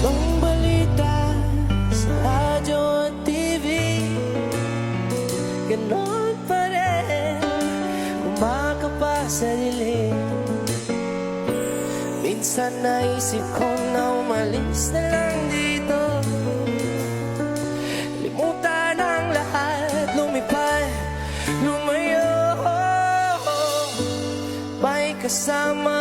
Ibang balita sa radyo at TV, ganon pa rin, kumakapa sa dilim. Minsan naisip ko na umalis na lang dito, limutan ang lahat, lumipad, lumayo. May kasama